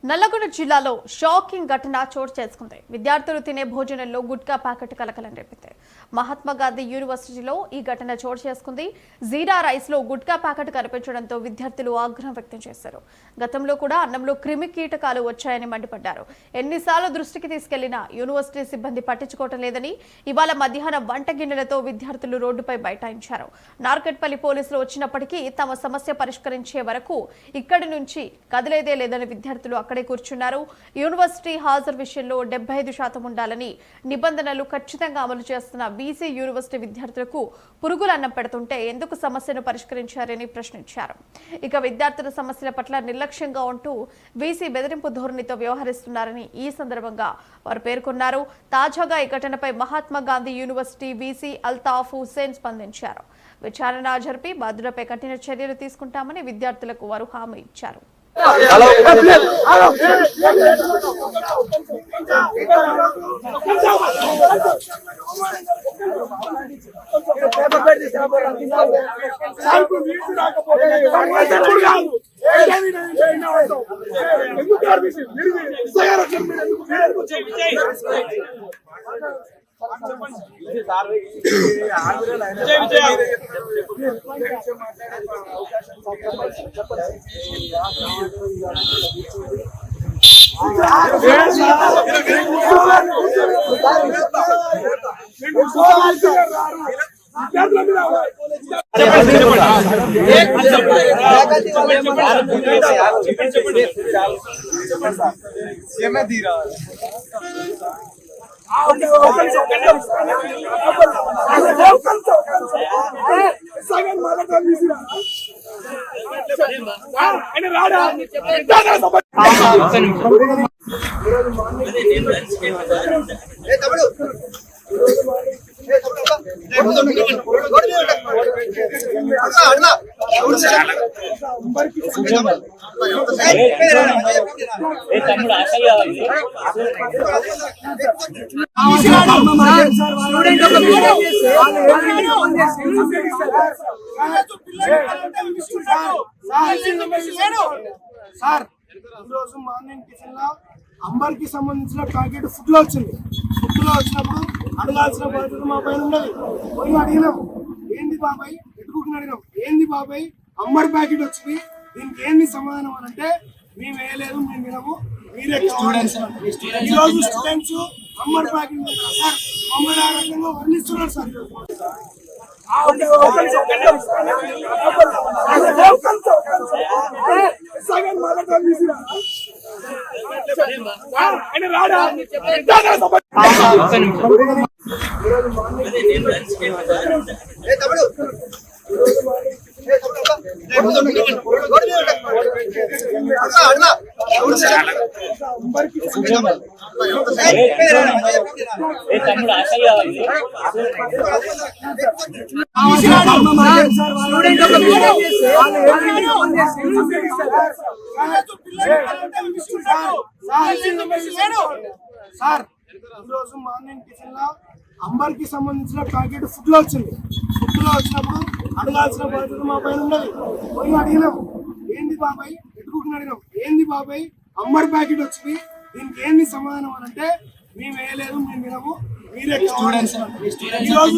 నల్లగొండ జిల్లాలో షాకింగ్ ఘటన చోటు చేసుకుంది. విద్యార్థులు తినే భోజనంలో గుట్కా ప్యాకెట్ కలకలం రేపింది. మహాత్మా గాంధీ యూనివర్సిటీలో ఈ ఘటన చోటు చేసుకుంది. జీరా రైస్ లో గుట్కా ప్యాకెట్ కనిపించడంతో విద్యార్థులు ఆగ్రహం వ్యక్తం చేశారు. గతంలో కూడా అన్నంలో క్రిమి కీటకాలు వచ్చాయని మండిపడ్డారు. ఎన్నిసార్లు దృష్టికి తీసుకెళ్లినా యూనివర్సిటీ సిబ్బంది పట్టించుకోవటం లేదని ఇవాళ మధ్యాహ్నం వంట గిన్నెలతో విద్యార్థులు రోడ్డుపై బైఠాయించారు. నార్కట్పల్లి పోలీసులు వచ్చినప్పటికీ తమ సమస్య పరిష్కరించే వరకు ఇక్కడి నుంచి కదిలేదే లేదని విద్యార్థులు అక్కడే కూర్చున్నారు. యూనివర్సిటీ హాజరు విషయంలో 75% ఉండాలని నిబంధనలు ఖచ్చితంగా అమలు చేస్తున్న బీసీ యూనివర్సిటీ విద్యార్థులకు పురుగులు అన్నం పెడుతుంటే ఎందుకు సమస్యను పరిష్కరించారని ప్రశ్నించారు. ఇక విద్యార్థుల సమస్యల పట్ల నిర్లక్ష్యంగా ఉంటూ బీసీ బెదిరింపు ధోరణితో వ్యవహరిస్తున్నారని ఈ సందర్భంగా వారు పేర్కొన్నారు. తాజాగా ఈ ఘటనపై మహాత్మా గాంధీ యూనివర్సిటీ వీసీ అల్తాఫ్ హుస్సేన్ స్పందించారు. విచారణ జరిపి బాధ్యులపై కఠిన చర్యలు తీసుకుంటామని విద్యార్థులకు వారు హామీ ఇచ్చారు. ఈరోజు మార్నింగ్ టిఫిన్ లో అంబర్ కి సంబంధించిన ప్యాకెట్ ఫుడ్ లో వచ్చింది. ఫుడ్ లో వచ్చినప్పుడు అడగాల్సిన బాధ్యత మా పైన ఉన్నది. పోయి అడిగినాం, ఏంది బాబాయ్ ఎటుకుని అడిగినాం, ఏంది బాబాయ్ అంబర్ ప్యాకెట్ వచ్చింది, దీనికి ఏంది సమాధానం అని అంటే మేము వేయలేదు, మేము వినము, మీరే ఈరోజు స్టూడెంట్స్ అంబర్ ప్యాకెట్ సార్ మమ్మల్ని ఆ రకంగా వర్ణిస్తున్నారు సార్. సార్ ఈరోజు మార్నింగ్ టిఫిన్ లో అంబర్ కి సంబంధించిన ప్యాకెట్ ఫుడ్ లో వచ్చింది. ఫుడ్ లో వచ్చినప్పుడు అడగాల్సిన బాధ్యత మా పైన ఉన్నది. పోయి అడిగినాం, ఏంది బాబాయ్ ఎటుకుని అడిగినాం, ఏంది బాబాయ్ అంబర్ ప్యాకెట్ వచ్చింది, దీనికి ఏంది సమాధానం అని అంటే మేము వేయలేదు, మేము వినము, మీరే ఈరోజు